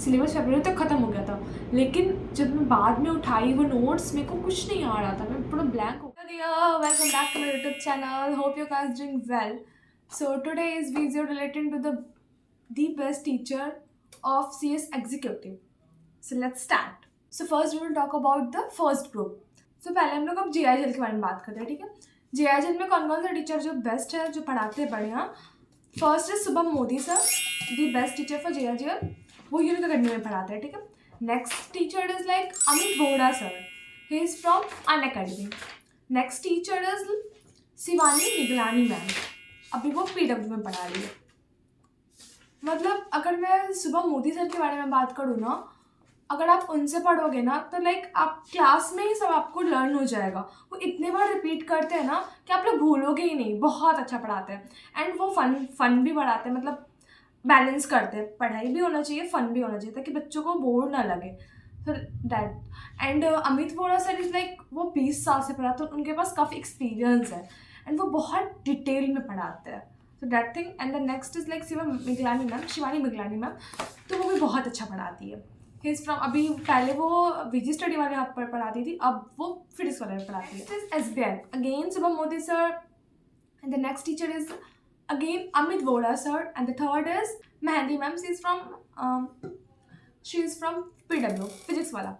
Syllabus फरवरी तक ख़त्म हो गया था, लेकिन जब मैं बाद में उठाई वो नोट्स, मेरे को कुछ नहीं आ रहा था, मैं पूरा ब्लैंक हो गया। Welcome back to my YouTube channel, hope you guys doing well. So today is video related to the best teacher of CS Executive. So let's start. So first we will talk about the first group. So पहले हम लोग अब JIGL के बारे में बात करते हैं, ठीक है। JIGL में कौन कौन सा टीचर जो बेस्ट है, जो पढ़ाते हैं बढ़िया। First is Shubham Modi sir, the best teacher for JIGL, वो यूनिक अकेडमी में पढ़ाते हैं, ठीक है। Next teacher is like Amit Vohra sir, he is from Unacademy. Next teacher is Shivani Niglani ma'am, अभी वो PW में पढ़ा रही है। मतलब अगर मैं शुभम मोदी सर के बारे में बात करूँ ना, अगर आप उनसे पढ़ोगे ना तो लाइक आप क्लास में ही सब आपको लर्न हो जाएगा। वो इतने बार रिपीट करते हैं ना कि आप लोग भूलोगे ही नहीं। बहुत अच्छा पढ़ाते हैं एंड वो फन भी पढ़ाते हैं, मतलब बैलेंस करते हैं। पढ़ाई भी होना चाहिए, फन भी होना चाहिए, ताकि बच्चों को बोर ना लगे। तो that and Amit Vohra sir is like वो 20 साल से पढ़ाते हैं, उनके पास काफ़ी एक्सपीरियंस है एंड वो बहुत डिटेल में पढ़ाते हैं। तो that thing. And the next is like Shivani Miglani ma'am, तो वो भी बहुत अच्छा पढ़ाती है। ही इज़ फ्रॉम, अभी पहले वो VG स्टडी वाले यहाँ पर पढ़ाती थी, अब वो फिजिक्स वाले में पढ़ाती है। Next is SBI, again Shubham Modi sir, and the next teacher is again Amit Vohra sir, and the third is Mehendi ma'am. She is from PW physics वाला।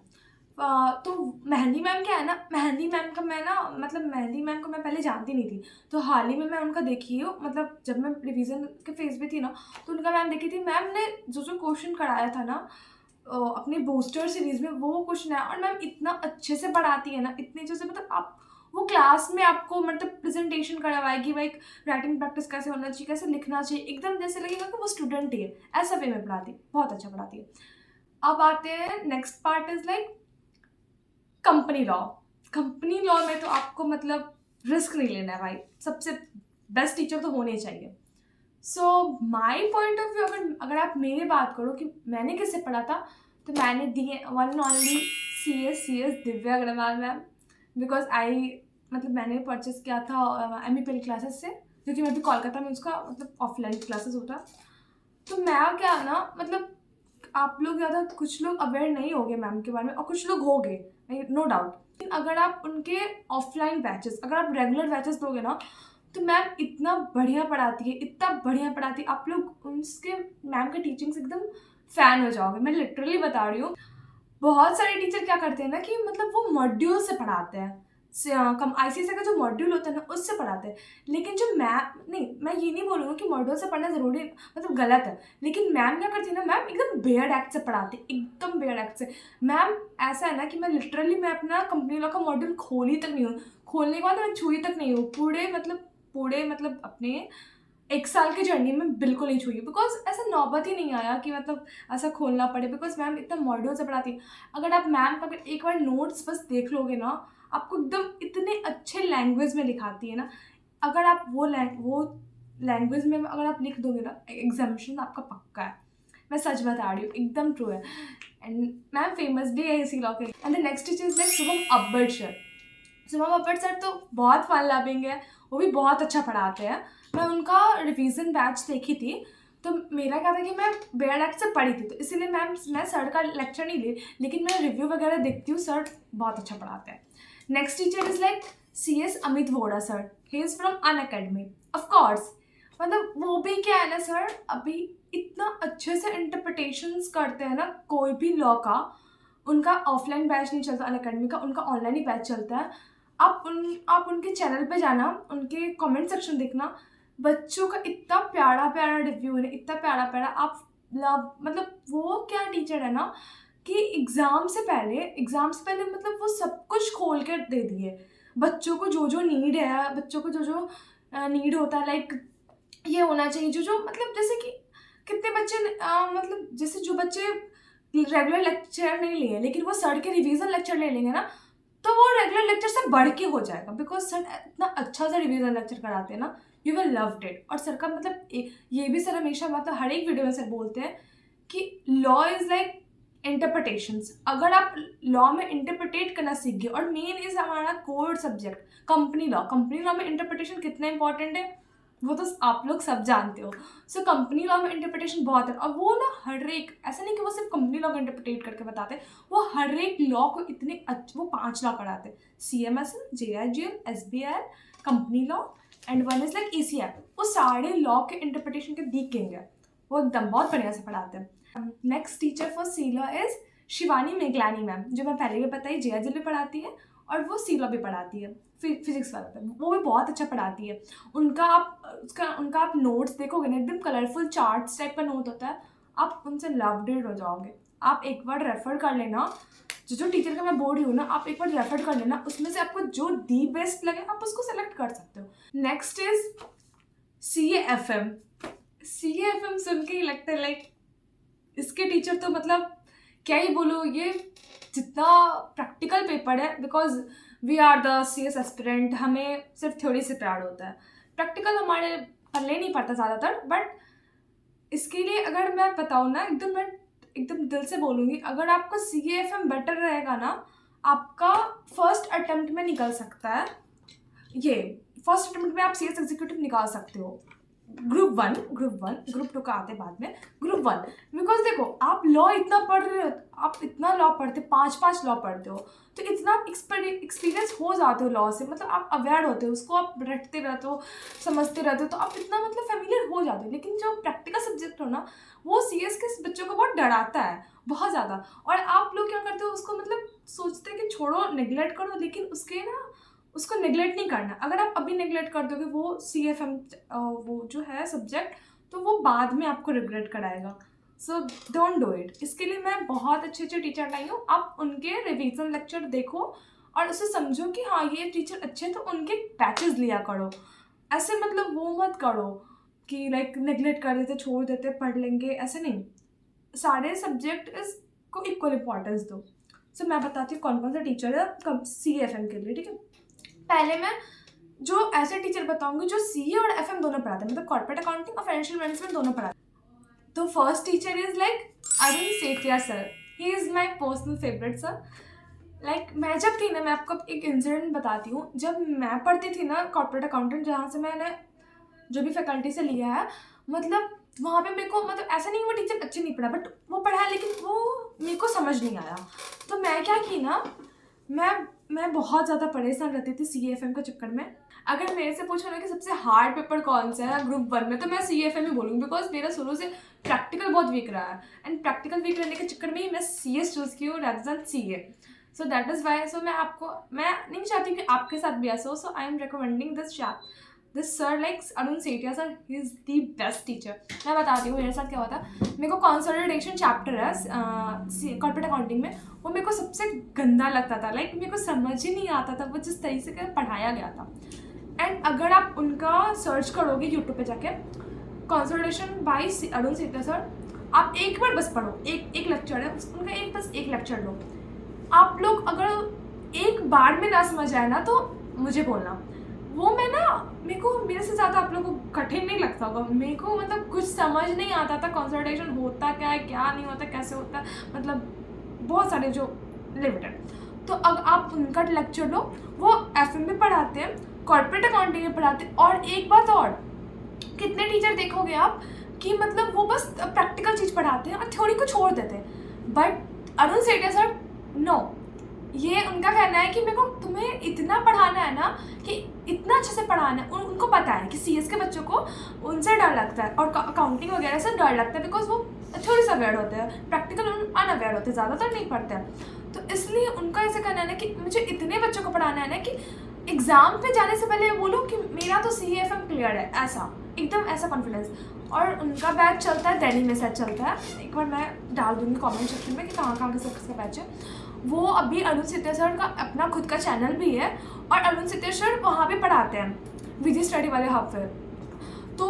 तो मेहंदी मैम क्या है ना, मेहंदी मैम का मैं ना, मतलब मेहंदी मैम को मैं पहले जानती नहीं थी, तो हाल ही में मैं उनका देखी हूँ। मतलब जब मैं रिवीजन के फेज पे थी ना, तो उनका मैम देखी थी। मैम ने जो क्वेश्चन कराया था ना अपनी बूस्टर सीरीज में, वो क्वेश्चन है, और मैम इतना अच्छे से पढ़ाती है ना, इतने अच्छे से, मतलब आप वो क्लास में आपको मतलब प्रेजेंटेशन करवाएगी, भाई राइटिंग प्रैक्टिस कैसे होना चाहिए, कैसे लिखना चाहिए, एकदम जैसे लगेगा कि वो स्टूडेंट ही है, ऐसा वे में पढ़ाती है। बहुत अच्छा पढ़ाती है। अब आते हैं next part is like company law. Company law में तो आपको मतलब रिस्क नहीं लेना है भाई, सबसे बेस्ट टीचर तो होने चाहिए। सो माई पॉइंट ऑफ व्यू, अगर आप मेरे बात करो कि मैंने किससे पढ़ा था, तो मैंने दिए one and only CS Divya Agarwal ma'am, because मतलब मैंने परचेस किया था MEPL क्लासेस से, क्योंकि मैं भी कोलकाता में उसका मतलब ऑफलाइन क्लासेस होता। तो मैं क्या ना, मतलब आप लोग ज़्यादा, कुछ लोग अवेयर नहीं होंगे मैम के बारे में और कुछ लोग होंगे, नो डाउट। अगर आप उनके ऑफलाइन बैचेस, अगर आप रेगुलर बैचेस दोगे ना, तो मैम इतना बढ़िया पढ़ाती है, इतना बढ़िया पढ़ाती है, आप लोग उसके मैम के टीचिंग से एकदम फ़ैन हो जाओगे। मैं लिटरली बता रही हूँ। बहुत सारे टीचर क्या करते हैं ना कि मतलब वो मॉड्यूल से पढ़ाते हैं, कम ICSE का जो मॉड्यूल होता है ना, उससे पढ़ाते हैं। लेकिन जो मैम, नहीं मैं ये नहीं बोलूँगी कि मॉड्यूल से पढ़ना ज़रूरी मतलब गलत है, लेकिन मैम क्या करती है ना, मैम एकदम बेयर्ड एक्ट से पढ़ाती है, एकदम बेयर्ड एक्ट से। मैम ऐसा है ना कि मैं लिटरली मैं अपना कंपनी लॉ का मॉड्यूल खोली तक नहीं हूँ, खोलने के बाद मैं छुई तक नहीं हूँ, पूरे मतलब अपने 1 साल की जर्नी में बिल्कुल नहीं छुई, बिकॉज ऐसा नौबत ही नहीं आया कि मतलब ऐसा खोलना पड़े, बिकॉज मैम इतना मॉड्यूल से पढ़ाती है। अगर आप मैम का अगर एक बार नोट्स बस देख लोगे ना, आपको एकदम इतने अच्छे लैंग्वेज में लिखाती है ना, अगर आप वो लैंग्वेज में अगर आप लिख दोगे ना, एग्जामिनेशन आपका पक्का है। मैं सच बता रही हूँ, एकदम ट्रू है। एंड मैम फेमस भी है इसी लॉ के। And the next teacher is like Shubham अब्बड़ सर। शुभम अब्बड़ सर तो बहुत फन लविंग है, वो भी बहुत अच्छा पढ़ाते हैं। मैं उनका रिवीजन बैच देखी थी, तो मेरा क्या था कि मैं बेयर एक्ट से पढ़ी थी, तो इसीलिए मैं सर का लेक्चर नहीं ली, लेकिन मैं रिव्यू वगैरह देखती हूँ, सर बहुत अच्छा पढ़ाते हैं। Next teacher is like CS Amit Vohra sir, he is from Unacademy. Of course मतलब वो भी क्या है ना सर, अभी इतना अच्छे से इंटरप्रिटेशंस करते हैं ना कोई भी लॉ का। उनका ऑफलाइन बैच नहीं चलता अनअकैडमी का, उनका ऑनलाइन ही बैच चलता है। आप उनके चैनल पे जाना, उनके कमेंट सेक्शन देखना, बच्चों का इतना प्यारा प्यारा रिव्यू है, इतना प्यारा प्यारा। आप लव, मतलब वो क्या टीचर है ना कि एग्ज़ाम से पहले मतलब वो सब कुछ खोल कर दे दिए। बच्चों को जो नीड है, बच्चों को जो नीड होता है, लाइक ये होना चाहिए, जो मतलब जैसे कि कितने बच्चे मतलब जैसे जो बच्चे रेगुलर लेक्चर नहीं लिए, लेकिन वो सर के रिवीजन लेक्चर ले लेंगे ना, तो वो रेगुलर लेक्चर से बढ़ के हो जाएगा, बिकॉज सर इतना अच्छा सा रिवीजन लेक्चर कराते हैं ना, यू विल लव्ड इट। और सर का मतलब ये भी सर हमेशा, मतलब हर एक वीडियो में सर बोलते हैं कि लॉ इज़ लाइक इंटरप्रिटेशंस। अगर आप लॉ में इंटरप्रिटेट करना सीख गए, और मेन इज हमारा कोर सब्जेक्ट कंपनी लॉ में इंटरप्रिटेशन कितना इंपॉर्टेंट है वो तो आप लोग सब जानते हो। सो कंपनी लॉ में इंटरप्रिटेशन बहुत है, और वो ना हर एक, ऐसा नहीं कि वो सिर्फ कंपनी कंपनी लॉ को इंटरप्रेट करके बताते हैं। वो हर एक लॉ को इतने वो 5 लॉ कराते हैं, CMSL, JIGL, SBI, company law and one is like ECF। वो सारे लॉ के इंटरप्रिटेशन के दी किंग है, वो एकदम बहुत बढ़िया से पढ़ाते हैं। Next teacher for C law is Shivani Meghlani ma'am, जो मैं पहले भी बताई JIGL भी पढ़ाती है और वो सी लॉ भी पढ़ाती है फिजिक्स वाला पे, वो भी बहुत अच्छा पढ़ाती है। उनका आप नोट्स देखोगे ना, एकदम कलरफुल चार्ट्स टाइप का नोट होता है, आप उनसे लवडेड हो जाओगे। आप एक बार रेफर कर लेना, जो टीचर का मैं बोल रही हूँ ना, आप एक बार रेफर कर लेना, उसमें से आपको जो दी बेस्ट लगे आप उसको सेलेक्ट कर सकते हो। Next is CAFM। CAFM सुन के ही लगता है लाइक इसके टीचर तो मतलब क्या ही बोलो, ये जितना प्रैक्टिकल पेपर है, because we are the CS aspirant, हमें सिर्फ थ्योरी से प्यार होता है, प्रैक्टिकल हमारे पल्ले नहीं पड़ता ज़्यादातर। बट इसके लिए अगर मैं बताऊँ ना, मैं एकदम दिल से बोलूँगी, अगर आपका CAFM बेटर रहेगा ना, आपका फर्स्ट अटेम्प्ट में निकल सकता है, ये फर्स्ट अटेम्प्ट में आप CS एग्जीक्यूटिव निकाल सकते हो। ग्रुप 1, ग्रुप 2 का आते बाद में, ग्रुप 1। बिकॉज देखो, आप लॉ इतना पढ़ रहे हो, आप इतना लॉ पढ़ते, 5 लॉ पढ़ते हो, तो इतना एक्सपीरियंस हो जाते हो लॉ से, मतलब आप अवेयर होते हो, उसको आप रटते रहते हो, समझते रहते हो, तो आप इतना मतलब फेमिलियर हो जाते हो। लेकिन जो प्रैक्टिकल सब्जेक्ट हो ना, वो CS के बच्चों को बहुत डराता है, बहुत ज़्यादा। और आप लोग क्या करते हो, उसको मतलब सोचते हैं कि छोड़ो, नेग्लेक्ट करो, लेकिन उसको नेग्लेक्ट नहीं करना। अगर आप अभी नेग्लेक्ट कर दोगे वो CAFM वो जो है सब्जेक्ट, तो वो बाद में आपको रिग्रेट कराएगा। So don't do it. इसके लिए मैं बहुत अच्छे टीचर लाई हूँ, आप उनके रिवीजन लेक्चर देखो और उसे समझो कि हाँ ये टीचर अच्छे हैं, तो उनके बैचेस लिया करो। ऐसे मतलब वो मत करो कि लाइक नेग्लेक्ट कर देते, छोड़ देते, पढ़ लेंगे, ऐसे नहीं। सारे सब्जेक्ट को इक्वल इम्पॉर्टेंस दो। सो मैं बताती हूँ कौन कौन सा टीचर है CAFM के लिए, ठीक है। पहले मैं जो ऐसे टीचर बताऊंगी जो CA और FM दोनों पढ़ाते हैं, मतलब कॉर्पोरेट अकाउंटिंग और फाइनेंशियल मैनेजमेंट दोनों पढ़ाते हैं। तो first teacher is like Arun Sethia sir, he is my personal favourite sir. Like मैं जब थी ना, मैं आपको एक इंसिडेंट बताती हूँ। जब मैं पढ़ती थी ना कॉर्पोरेट अकाउंटेंट, जहाँ से मैंने जो भी फैकल्टी से लिया है, मतलब वहाँ पे मेरे को मतलब ऐसा नहीं वो टीचर अच्छे नहीं पढ़ा, बट वो पढ़ा है, लेकिन वो मेरे को समझ नहीं आया। तो मैं क्या की ना, मैं बहुत ज़्यादा परेशान रहती थी CAFM के चक्कर में। अगर मेरे से पूछो ना कि सबसे हार्ड पेपर कौन सा है ग्रुप 1 में, तो मैं CAFM ही बोलूँगी, बिकॉज मेरा शुरू से प्रैक्टिकल बहुत वीक रहा है, एंड प्रैक्टिकल वीक रहने के चक्कर में ही मैं CS चूज़ की हूँ rather than CA। So that is why. So मैं नहीं चाहती कि आपके साथ भी ऐसा हो। So I am recommending this sir like Arun Sethia sir, he is the best teacher. मैं बताती हूँ मेरे साथ क्या होता है। मेरे को कंसोलिडेशन चैप्टर है कॉर्पोरेट अकाउंटिंग में, वो मेरे को सबसे गंदा लगता था। लाइक मेरे को समझ ही नहीं आता था वो जिस तरीके से पढ़ाया गया था। एंड अगर आप उनका सर्च करोगे यूट्यूब पे जाके, consolidation by Arun Sethia sir, आप एक बार बस पढ़ो, एक लेक्चर है उनका, बस एक लेक्चर लो। आप लोग अगर एक बार में ना समझ आए ना, तो मुझे बोलना। वो मेरे से ज़्यादा आप लोगों को कठिन नहीं लगता होगा। मेरे को मतलब कुछ समझ नहीं आता था कंसोलिडेशन होता क्या है, क्या नहीं होता, कैसे होता है, मतलब बहुत सारे जो लिमिटेड। तो अगर आप उनका लेक्चर लो, वो FM में पढ़ाते हैं, कॉर्पोरेट अकाउंटिंग में पढ़ाते हैं। और एक बात और, कितने टीचर देखोगे आप कि मतलब वो बस प्रैक्टिकल चीज़ पढ़ाते हैं और थ्योरी को छोड़ देते हैं। But Arun Sethia sir no, ये उनका कहना है कि मेरे को तुम्हें इतना पढ़ाना है ना, कि इतना अच्छे से पढ़ाना है। उनको पता है कि CS के बच्चों को उनसे डर लगता है और अकाउंटिंग वगैरह से डर लगता है, बिकॉज वो थोड़ी सा अवेयर होते हैं, प्रैक्टिकल अनअवेयर होते हैं, ज़्यादातर नहीं पढ़ते हैं। तो इसलिए उनका ऐसा कहना है ना कि मुझे इतने बच्चों को पढ़ाना है ना कि एग्ज़ाम पे जाने से पहले बोलो कि मेरा तो CAFM क्लियर है, ऐसा एकदम ऐसा कॉन्फिडेंस। और उनका बैच चलता है दिल्ली में, शायद चलता है, एक बार मैं डाल दूँगी कमेंट सेक्शन में कि कहाँ कहाँ के सबका बैच है। वो अभी अरुण सेठिया सर का अपना खुद का चैनल भी है, और अरुण सेठिया सर वहाँ भी पढ़ाते हैं VG स्टडी वाले हब पे। तो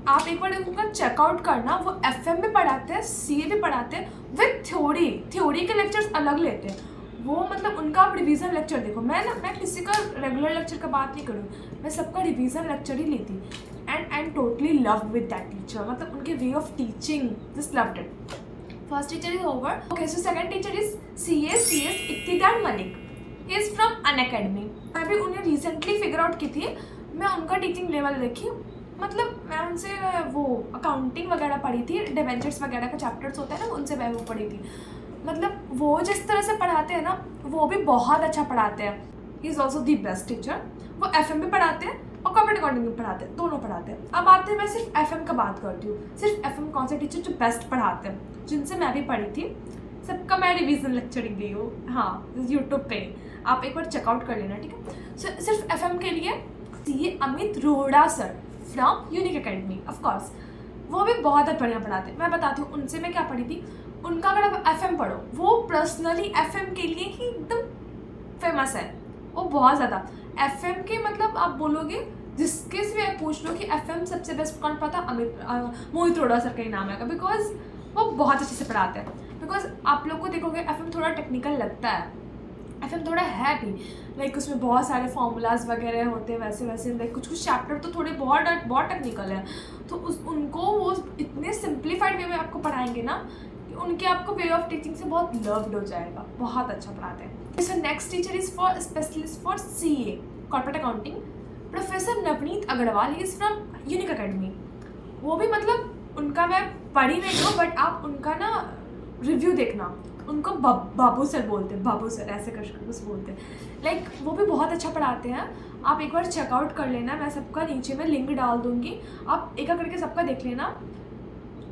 आप एक बार उनका चेकआउट करना। वो FM भी पढ़ाते हैं, CA भी पढ़ाते हैं विद थ्योरी के लेक्चर्स अलग लेते हैं वो। मतलब उनका आप रिवीजन लेक्चर देखो। मैं किसी का रेगुलर लेक्चर का बात नहीं करूँ, मैं सबका रिवीजन लेक्चर ही लेती। And I am totally love with that teacher, मतलब उनके way of teaching, just loved it. First teacher is over. Okay, so second teacher is CS Iqtidar Malik. He is from Unacademy. मैं भी उन्हें recently figure out की थी, मैं उनका teaching level देखी, मतलब मैं उनसे वो अकाउंटिंग वगैरह पढ़ी थी, डिवेंचर्स वगैरह का चैप्टर्स होता है ना, उनसे मैं वो पढ़ी थी। मतलब वो जिस तरह से पढ़ाते हैं ना, वो भी बहुत अच्छा पढ़ाते हैं। He is also the best teacher. वो FM भी पढ़ाते हैं और कॉर्पोरेट अकाउंटिंग भी पढ़ाते हैं, दोनों पढ़ाते हैं। अब आते हैं, मैं सिर्फ FM का बात करती हूँ। सिर्फ FM कौन से टीचर जो बेस्ट पढ़ाते हैं, जिनसे मैं भी पढ़ी थी, सबका मैं रिवीजन लेक्चरिंग दी हूँ। हाँ, यूट्यूब पे आप एक बार चेकआउट कर लेना, ठीक है। सिर्फ FM के लिए CA Amit Rohra sir from unique academy, of course वो भी बहुत बढ़िया पढ़ाते हैं। मैं बताती हूँ उनसे मैं क्या पढ़ी थी। उनका अगर आप FM पढ़ो, वो पर्सनली FM के लिए ही एकदम फेमस है। वो बहुत ज़्यादा FM के, मतलब आप बोलोगे जिसके से भी पूछ लो कि FM सबसे बेस्ट कौन पढ़ाता, मोहित रोहड़ा सर का ही नाम है, बिकॉज वो बहुत अच्छे से पढ़ाते हैं। बिकॉज आप लोग को देखोगे FM थोड़ा टेक्निकल लगता है, FM थोड़ा है भी, लाइक उसमें बहुत सारे फॉर्मूलाज वगैरह होते हैं, वैसे वैसे लाइक कुछ चैप्टर तो थोड़े बहुत टेक्निकल है। तो उनको वो इतने सिंप्लीफाइड वे में आपको पढ़ाएंगे ना कि उनके आपको वे ऑफ टीचिंग से बहुत लव्ड हो जाएगा। बहुत अच्छा पढ़ाते हैं। So next teacher is for specialist for CA corporate accounting, professor Navneet Agarwal. He is from unique Academy. वो भी मतलब उनका मैं पढ़ी नहीं हूँ, बट आप उनका ना रिव्यू देखना। उनको बाबू सर बोलते हैं, बाबू सर ऐसे कर कुछ बोलते हैं। लाइक वो भी बहुत अच्छा पढ़ाते हैं। आप एक बार चेकआउट कर लेना, मैं सबका नीचे में लिंक डाल दूँगी, आप एक एक करके सबका देख लेना।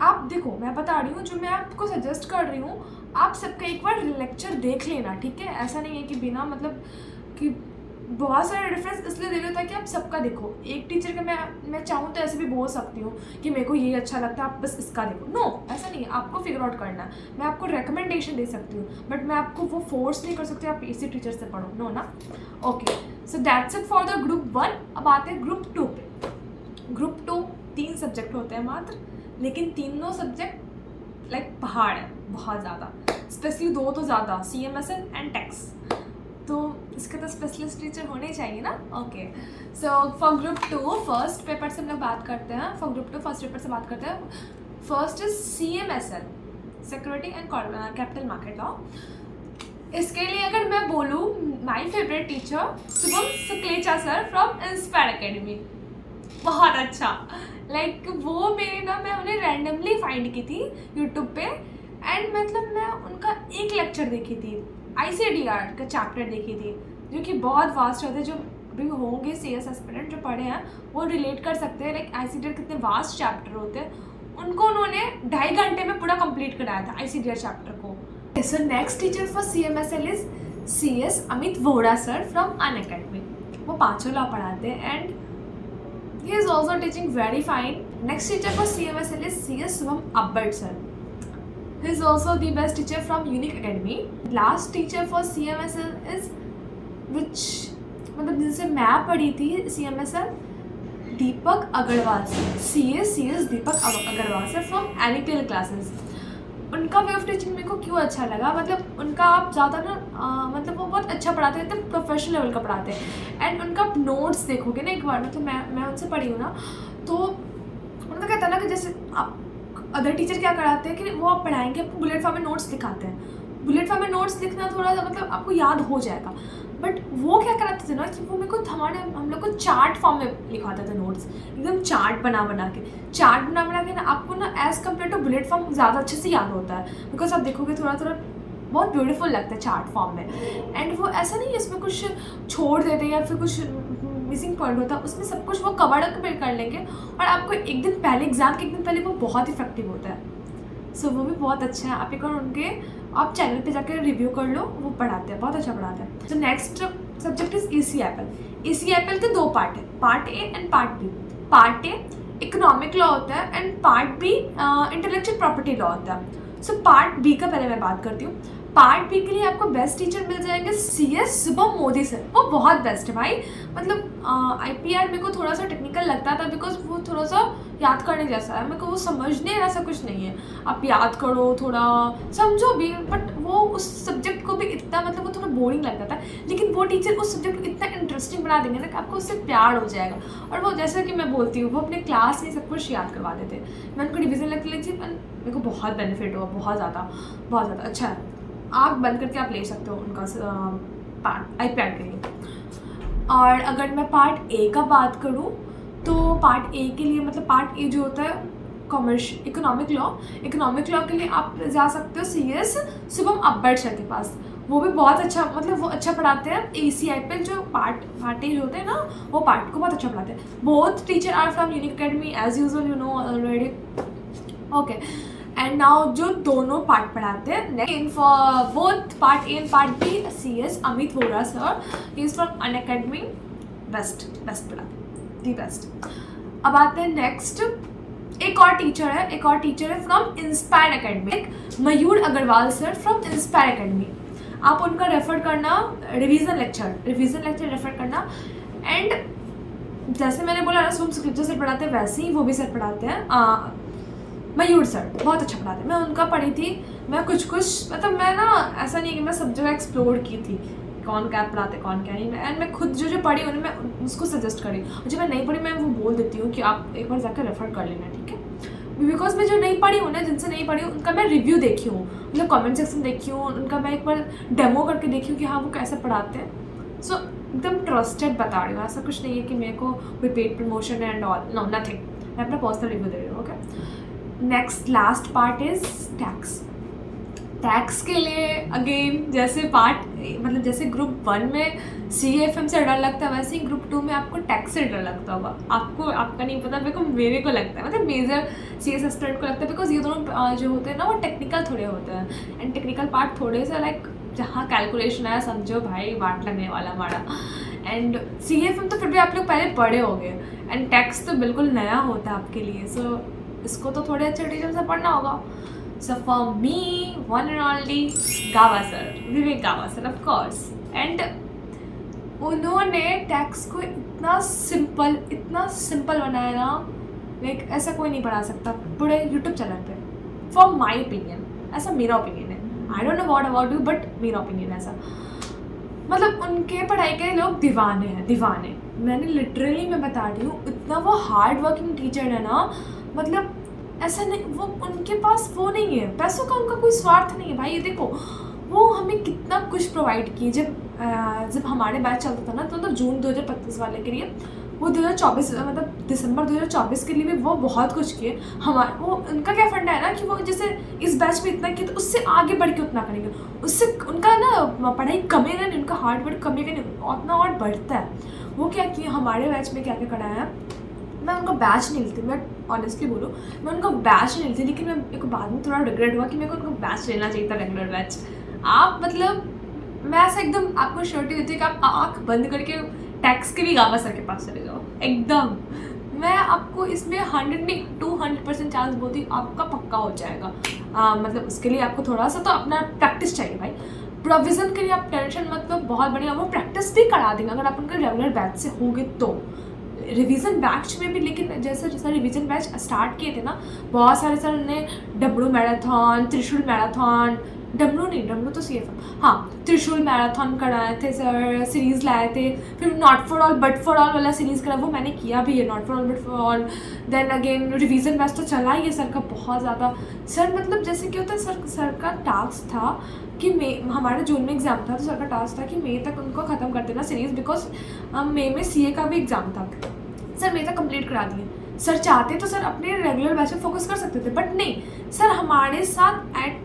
आप देखो, मैं बता रही हूँ, जो मैं आपको सजेस्ट कर रही हूँ, आप सबका एक बार लेक्चर देख लेना, ठीक है। ऐसा नहीं है कि बिना मतलब कि बहुत सारे रेफरेंस इसलिए दे रहे हो ताकि आप सबका देखो। एक टीचर का मैं चाहूँ तो ऐसे भी बोल सकती हूँ कि मेरे को ये अच्छा लगता है, आप बस इसका देखो। नो, ऐसा नहीं है, आपको फिगर आउट करना है। मैं आपको रिकमेंडेशन दे सकती हूँ, बट मैं आपको वो फोर्स नहीं कर सकती आप इसी टीचर से पढ़ो, नो ना। Okay, so that's it for the group 1। अब आते हैं ग्रुप 2 पे। ग्रुप 2 3 सब्जेक्ट होते हैं मात्र, लेकिन तीनों सब्जेक्ट लाइक पहाड़ है बहुत ज़्यादा, स्पेशली 2 तो ज़्यादा, CMSL एंड टैक्स। तो इसके तो स्पेशलिस्ट टीचर होने चाहिए ना। Okay, so for group 2 first paper से हम लोग बात करते हैं। फॉर ग्रुप 2 फर्स्ट पेपर से बात करते हैं। First is CMSL, security and capital market law. इसके लिए अगर मैं बोलूँ, my favourite teacher Shubham Suklecha sir from inspire academy. बहुत अच्छा, लाइक वो मेरे ना, मैं उन्हें रैंडमली फाइंड की थी यूट्यूब पे, एंड मतलब मैं उनका एक लेक्चर देखी थी, ICDR का चैप्टर देखी थी, जो कि बहुत वास्ट होते हैं। जो अभी होंगे CS एस्पिरेंट जो पढ़े हैं वो रिलेट कर सकते हैं, लाइक ICDR कितने वास्ट चैप्टर होते हैं। उनको उन्होंने 2.5 घंटे में पूरा कंप्लीट कराया था ICDR चैप्टर को। सो next teacher for CMSL is CS Amit Vohra sir from Unacademy. वो पाँचों लॉ पढ़ाते हैं and he is also teaching very fine. Next teacher for CMSL is CS Subham Abbad sir. He is also the best teacher from Unique Academy. Last teacher for CMSL is which मतलब जिनसे मैं पढ़ी थी CMSL, Deepak Agarwal sir, CS Deepak Agarwal sir from NEPL classes. उनका way of teaching मेरे को क्यों अच्छा लगा, मतलब उनका आप ज़्यादा ना मतलब वो बहुत अच्छा पढ़ाते हैं, एकदम प्रोफेशनल लेवल का पढ़ाते हैं। एंड उनका आप नोट्स देखोगे ना एक बार, मतलब मैं उनसे पढ़ी हूँ ना, तो उनका कहता है ना कि जैसे आप अदर टीचर क्या कराते हैं कि वो आप पढ़ाएंगे, आपको बुलेट फॉर्म में नोट्स दिखाते हैं। बुलेट फॉर्म में नोट्स लिखना थोड़ा मतलब आपको याद हो जाएगा, बट वो क्या कराते थे ना कि वो मेरे को हम लोग को चार्ट फॉर्म में लिखवाते थे नोट्स, एकदम चार्ट बना बना के ना आपको ना as compare to bullet form ज़्यादा अच्छे से याद होता है। बिकॉज आप देखोगे थोड़ा बहुत ब्यूटीफुल लगता है चार्ट फॉर्म में। एंड वो ऐसा नहीं है इसमें कुछ छोड़ देते या फिर कुछ मिसिंग पॉइंट होता है, उसमें सब कुछ वो कवर अप कर लेंगे और आपको एक दिन पहले, एग्जाम के एक दिन पहले वो बहुत इफेक्टिव होता है। सो वो भी बहुत अच्छा है। आप एक बार उनके आप चैनल पे जाकर रिव्यू कर लो, वो पढ़ाते हैं, बहुत अच्छा पढ़ाते हैं। तो नेक्स्ट सब्जेक्ट इज ECFL के 2 पार्ट है, part A and part B. Part A economic law होता है and part B intellectual property law होता है। सो पार्ट बी का पहले मैं बात करती हूँ। पार्ट बी के लिए आपको बेस्ट टीचर मिल जाएंगे CS शुभम मोदी सर। वो बहुत बेस्ट है भाई, मतलब IPR मेरे को थोड़ा सा टेक्निकल लगता था बिकॉज वो थोड़ा सा याद करने जैसा है, मेरे को वो समझने ऐसा कुछ नहीं है। आप याद करो, थोड़ा समझो भी, बट वो उस सब्जेक्ट को भी इतना मतलब वो थोड़ा बोरिंग लगता था, लेकिन वो टीचर उस सब्जेक्ट को इतना इंटरेस्टिंग बना देंगे ना कि आपको उससे प्यार हो जाएगा। और वो जैसा कि मैं बोलती हूँ, वो अपने क्लास में सब कुछ याद करवा देते। मैं उनको रिविजन लगती थी, मेरे को बहुत बेनिफिट हुआ, बहुत ज़्यादा अच्छा है। आँख बंद करके आप ले सकते हो उनका पार्ट IPR के लिए। और अगर मैं पार्ट ए का बात करूँ तो पार्ट ए के लिए मतलब पार्ट ए जो होता है इकोनॉमिक लॉ के लिए आप जा सकते हो CS शुभम अब्बड़ सर के पास। वो भी बहुत अच्छा, मतलब वो अच्छा पढ़ाते हैं। ACIPL जो पार्टी होते हैं ना, वो पार्ट को बहुत अच्छा पढ़ाते हैं। Both teacher are from unique Academy as usual, you know already. Okay, and now जो दोनों पार्ट पढ़ाते हैं in for both part A and part B, CS Amit Vora sir, he is from Unacademy, best पढ़ाते हैं, the best. अब आते हैं next, एक और टीचर है from Inspire Academy, Mayur Agarwal sir from Inspire Academy. आप उनका रेफर करना, रिवीजन लेक्चर रेफर करना। एंड जैसे मैंने बोला ना, शुभम शुक्ला सर पढ़ाते हैं, वैसे ही वो भी सर पढ़ाते हैं। मयूर सर बहुत अच्छा पढ़ाते हैं, मैं उनका पढ़ी थी। मैं कुछ मतलब मैं ना, ऐसा नहीं है कि मैं सब जगह एक्सप्लोर की थी कौन क्या पढ़ाते कौन क्या नहीं। एंड मैं खुद जो पढ़ी उन्हें मैं उसको सजेस्ट करी, और जो मैं नहीं पढ़ी मैं वो बोल देती हूँ कि आप एक बार जाकर रेफर कर लेना, ठीक है। बिकॉज मैं जो नहीं पढ़ी हूँ ना, जिनसे नहीं पढ़ी हूँ, उनका मैं रिव्यू देखी हूँ, मतलब कमेंट सेक्शन देखी हूँ, उनका मैं एक बार डेमो करके देखी हूँ कि हाँ वो कैसे पढ़ाते हैं। सो एकदम ट्रस्टेड बता रही हूँ, ऐसा कुछ नहीं है कि मेरे को कोई paid promotion and all, no nothing, मैं अपना पर्सनल रिव्यू दे रही हूँ। Okay, next last part is tax के लिए अगेन जैसे मतलब जैसे ग्रुप 1 में CFM से डर लगता है, वैसे ही ग्रुप 2 में आपको टैक्स से डर लगता होगा। आपका नहीं पता, मेरे को लगता है, मतलब मेजर CS स्टूडेंट को लगता है, बिकॉज ये दोनों जो होते हैं ना वो टेक्निकल थोड़े होते हैं। एंड टेक्निकल पार्ट थोड़े से लाइक जहाँ कैलकुलेशन आया समझो भाई वाट लगने वाला हमारा। एंड CFM तो फिर भी आप लोग पहले पढ़े होंगे, एंड टैक्स तो बिल्कुल नया होता है आपके लिए। सो इसको तो थोड़े अच्छे टीचर से पढ़ना होगा। So for me, one and only गावा सर, विवेक गावा सर of course। एंड उन्होंने टैक्स को इतना सिंपल बनाया ना, लाइक ऐसा कोई नहीं पढ़ा सकता पूरे YouTube चैनल पे, फॉर माई ओपिनियन। ऐसा मेरा ओपिनियन है, I don't know what about you, but मेरा ओपिनियन ऐसा। मतलब उनके पढ़ाई के लोग दीवाने। मैंने लिटरली मैं बता रही हूँ, इतना वो हार्ड वर्किंग टीचर है ना, मतलब ऐसा नहीं, वो उनके पास वो नहीं है, पैसों का उनका कोई स्वार्थ नहीं है भाई। ये देखो वो हमें कितना कुछ प्रोवाइड किए। जब हमारे बैच चलता था ना, तो जून 2025 वाले के लिए, वो 2024 मतलब दिसंबर 2024 के लिए भी वो बहुत कुछ किए। वो उनका क्या फंडा है ना कि वो जैसे इस बैच में इतना किया तो उससे आगे बढ़ के उतना करेंगे, उससे उनका ना पढ़ाई कमेगा नहीं, उनका हार्ड वर्क कमेगा नहीं, उतना और बढ़ता है। वो क्या किया हमारे बैच में, क्या क्या कराया है। मैं उनका बैच नहीं लेती, मैं ऑनेस्टली बोलूँ, मैं उनका बैच नहीं लेती, लेकिन मेरे को बाद में थोड़ा रिग्रेट हुआ कि मेरे को उनका बैच लेना चाहिए था, रेगुलर बैच। आप मतलब मैं ऐसा एकदम आपको श्योरिटी देती हूँ कि आप आँख बंद करके टैक्स के भी गावा सर के पास चले जाओ एकदम। मैं आपको इसमें 200% चांस बोलती हूँ आपका पक्का हो जाएगा। मतलब उसके लिए आपको थोड़ा सा तो अपना प्रैक्टिस चाहिए भाई। प्रोविज़न के लिए आप टेंशन मत लो, बहुत बढ़िया वो प्रैक्टिस भी करा देंगे अगर आप उनके रेगुलर बैच से होंगे तो। रिवीजन बैच में भी, लेकिन जैसे रिवीजन बैच स्टार्ट किए थे ना, बहुत सारे सर ने डब्लू मैराथन, त्रिशूल मैराथन, डब्लू तो CFM, हाँ त्रिशूल मैराथन कराए थे सर, सीरीज़ लाए थे। फिर not for all but for all वाला सीरीज़ करा, वो मैंने किया भी है, not for all but for all. Then again revision batch तो चला ही है सर का बहुत ज़्यादा। सर मतलब जैसे क्या होता है, सर का टास्क था कि हमारा जून में एग्ज़ाम था, तो सर का टास्क था कि मई तक उनको ख़त्म कर देना सीरीज़, बिकॉज मई में CA का भी एग्ज़ाम था। सर मई तक कंप्लीट करा दिए। सर चाहते तो सर अपने रेगुलर बैच में फोकस कर सकते थे, बट नहीं, सर हमारे साथ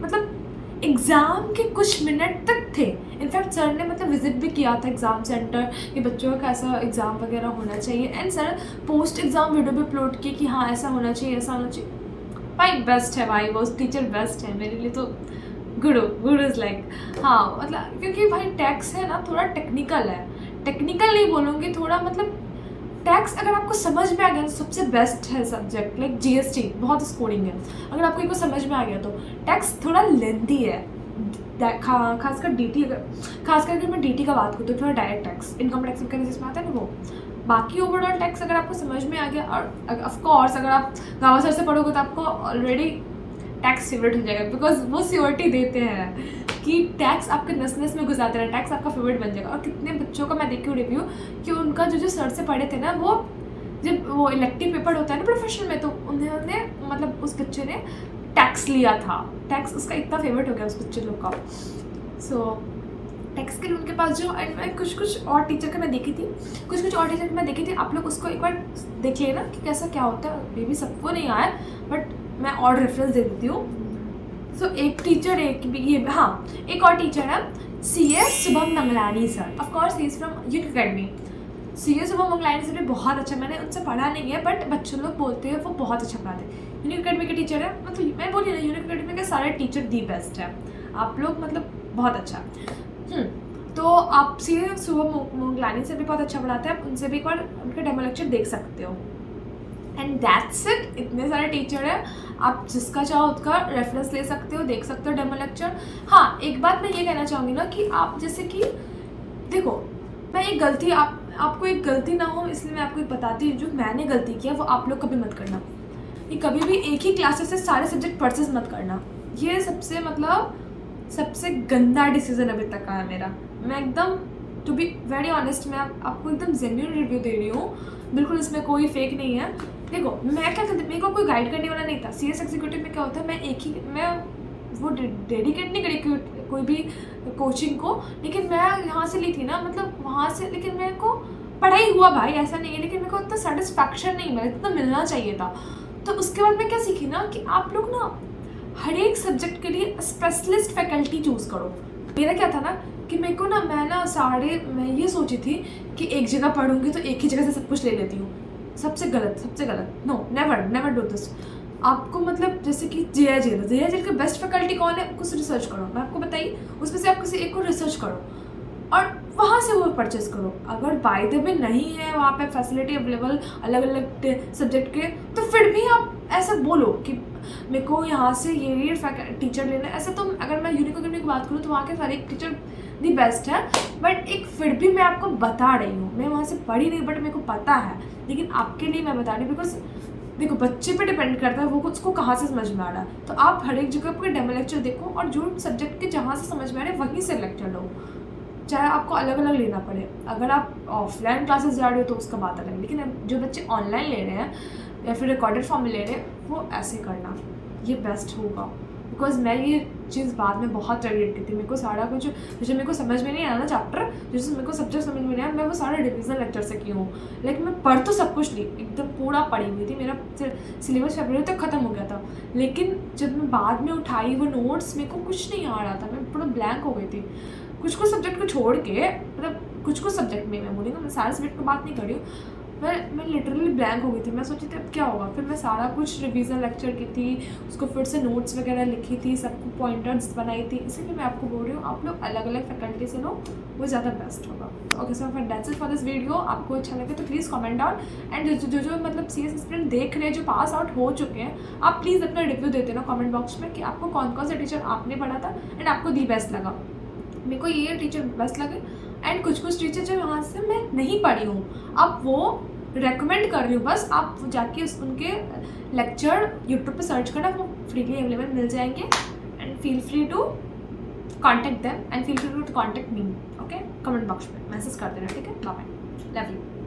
मतलब एग्ज़ाम के कुछ मिनट तक थे। इनफैक्ट सर ने मतलब विजिट भी किया था एग्ज़ाम सेंटर कि बच्चों का कैसा एग्ज़ाम वगैरह होना चाहिए। And sir post exam video भी अपलोड किए कि हाँ ऐसा होना चाहिए, ऐसा होना चाहिए। भाई बेस्ट है भाई, वो टीचर बेस्ट है मेरे लिए तो। गुड इज़ लाइक, हाँ मतलब क्योंकि भाई टैक्स है ना थोड़ा टेक्निकल है, टेक्निकल नहीं बोलूँगी, थोड़ा मतलब टैक्स अगर आपको समझ में आ गया तो सबसे बेस्ट है सब्जेक्ट। लाइक GST बहुत स्कोरिंग है, अगर आपको एक समझ में आ गया तो। टैक्स थोड़ा लेंथी है, खासकर DT, खासकर अगर मैं DT का बात करूँ तो थोड़ा डायरेक्ट टैक्स, इनकम टैक्स वगैरह जिसमें आता है ना वो। बाकी ओवरऑल टैक्स अगर आपको समझ में आ गया, और ऑफकोर्स अगर आप गावा सर से पढ़ोगे तो आपको ऑलरेडी टैक्स फेवरेट हो जाएगा, बिकॉज वो सियोरिटी देते हैं कि टैक्स आपके नस में घुसाते रहे, टैक्स आपका फेवरेट बन जाएगा। और कितने बच्चों का मैं देखी हूँ रिव्यू कि उनका जो सर से पढ़े थे ना, वो जब वो इलेक्टिव पेपर होता है ना प्रोफेशनल में, तो उन्होंने मतलब उस बच्चे ने टैक्स लिया था, टैक्स उसका इतना फेवरेट हो गया उस बच्चे लोग का। सो टेक्स्ट के उनके पास जो, एंड मैं कुछ और टीचर का मैं देखी थी, कुछ और टीचर की मैं देखी थी, आप लोग उसको एक बार देख लेना कि कैसा क्या होता है। मे बी सबको नहीं आया, बट मैं और रेफरेंस दे देती हूँ। सो एक टीचर एक और टीचर है, CS Shubham Manglani sir. Of course he is from unique Academy. CS Shubham Manglani sir भी बहुत अच्छा, मैंने उनसे पढ़ा नहीं है बट बच्चों लोग बोलते हैं वो बहुत अच्छा पढ़ाते हैं। यूनिक अकेडमी के टीचर है, मतलब मैं बोली ना यूनिक अकेडमी के सारे टीचर दी बेस्ट है। आप लोग मतलब बहुत अच्छा। तो आप CS शुभम मंगलानी से भी बहुत अच्छा पढ़ाते हैं, आप उनसे भी एक बार उनके डेमो लेक्चर देख सकते हो। And that's it. इतने सारे टीचर हैं, आप जिसका चाहो उसका रेफरेंस ले सकते हो, देख सकते हो डेमो लेक्चर। हाँ, एक बात मैं ये कहना चाहूँगी ना कि आप जैसे कि देखो, मैं एक गलती आपको एक गलती ना हो इसलिए मैं आपको एक बताती हूँ, जो मैंने गलती किया वो आप लोग कभी मत करना। ये कभी भी एक ही क्लासेस से सारे सब्जेक्ट परचेज मत करना। ये सबसे गंदा डिसीजन अभी तक का है मेरा। मैं एकदम टू बी वेरी ऑनेस्ट, मैं आपको एकदम जेन्युइन रिव्यू दे रही हूँ, बिल्कुल इसमें कोई फेक नहीं है। देखो, मैं क्या करती, मेरे को कोई गाइड करने वाला नहीं था। CS एग्जीक्यूटिव में क्या होता है, मैं वो डेडिकेट नहीं करी कोई भी कोचिंग को, लेकिन मैं यहाँ से ली थी ना, मतलब वहाँ से, लेकिन मेरे को पढ़ाई हुआ भाई, ऐसा नहीं है, लेकिन मेरे को इतना सेटिस्फैक्शन नहीं मिला, इतना मिलना चाहिए था। तो उसके बाद मैं क्या सीखी ना कि आप लोग ना हर एक सब्जेक्ट के लिए स्पेशलिस्ट फैकल्टी चूज़ करो। मेरा क्या था ना कि मेरे को ना, मैं ये सोची थी कि एक जगह पढ़ूंगी तो एक ही जगह से सब कुछ ले लेती हूँ। सबसे गलत। No, never do this. आपको मतलब जैसे कि जेया जेल का बेस्ट फैकल्टी कौन है, कुछ रिसर्च करो, मैं आपको बताइए, उसमें से आप किसी एक को रिसर्च करो और वहाँ से वो परचेस करो। अगर बाय द वे नहीं है वहाँ पे फैसिलिटी अवेलेबल अलग अलग सब्जेक्ट के, तो फिर भी आप ऐसा बोलो कि मेरे को यहाँ से ये टीचर लेना है। ऐसा तो अगर मैं यूनिक अकेडमी की बात करूँ तो वहाँ के सारे टीचर दी बेस्ट है, बट एक फिर भी मैं आपको बता रही हूँ, मैं वहाँ से पढ़ी नहीं बट मेरे को पता है, लेकिन आपके लिए मैं बता रही हूँ। बिकॉज देखो, बच्चे पे डिपेंड करता है वो उसको कहाँ से समझ में आ रहा है। तो आप हर एक जगह पर डेमो लेक्चर देखो और जो सब्जेक्ट के जहाँ से समझ में आ रहे हैं वहीं से लेक्चर लो, चाहे आपको अलग अलग लेना पड़े। अगर आप ऑफलाइन क्लासेस जा रहे हो तो उसका बात अलग है, लेकिन जो बच्चे ऑनलाइन ले रहे हैं या फिर रिकॉर्डेड फॉर्म में ले रहे हैं वो ऐसे करना, ये बेस्ट होगा। बिकॉज मैं ये चीज़ बाद में बहुत रिलेट की थी। मेरे को सारा कुछ जैसे मेरे को समझ में नहीं आया ना चैप्टर, जैसे मेरे को सब्जेक्ट समझ में नहीं आया, मैं वो सारा डिवीजन लेक्चर से की हूँ। लेकिन मैं पढ़ तो सब कुछ ली, एकदम पूरा पढ़ी हुई थी, मेरा सिलेबस फरवरी तक ख़त्म हो गया था। लेकिन जब मैं बाद में उठाई वो नोट्स, मेरे को कुछ नहीं आ रहा था, मैं पूरा ब्लैंक हो गई थी। कुछ सब्जेक्ट को छोड़ के, मतलब कुछ सब्जेक्ट में मैं बोलूँगा, मैं सारे सब्जेक्ट की बात नहीं कर रही हूँ, मैं लिटरली ब्लैंक हो गई थी। मैं सोची थी अब क्या होगा। फिर मैं सारा कुछ रिवीजन लेक्चर की थी, उसको फिर से नोट्स वगैरह लिखी थी, सबको पॉइंटर्स बनाई थी। इसीलिए मैं आपको बोल रही हूँ आप लोग अलग अलग फैकल्टी से लो, वो ज़्यादा बेस्ट होगा। Okay so for that's it for this video. आपको अच्छा लगे तो प्लीज़ कमेंट आउट, एंड जो मतलब CS स्टूडेंट देख रहे हैं जो पास आउट हो चुके हैं, आप प्लीज़ अपना रिव्यू देते ना कमेंट बॉक्स में कि आपको कौन कौन सा टीचर आपने पढ़ा था एंड आपको दी बेस्ट लगा। मेरे को ये टीचर बेस्ट लगे, एंड कुछ टीचर जो वहाँ से मैं नहीं पढ़ी हूँ, अब वो रेकमेंड कर रही हूँ। बस आप जाके उनके लेक्चर यूट्यूब पे सर्च करना, वो फ्रीली अवेलेबल मिल जाएंगे, and feel free to contact them and feel free to contact me. Okay, comment box में मैसेज कर देना, ठीक है। Bye, love you.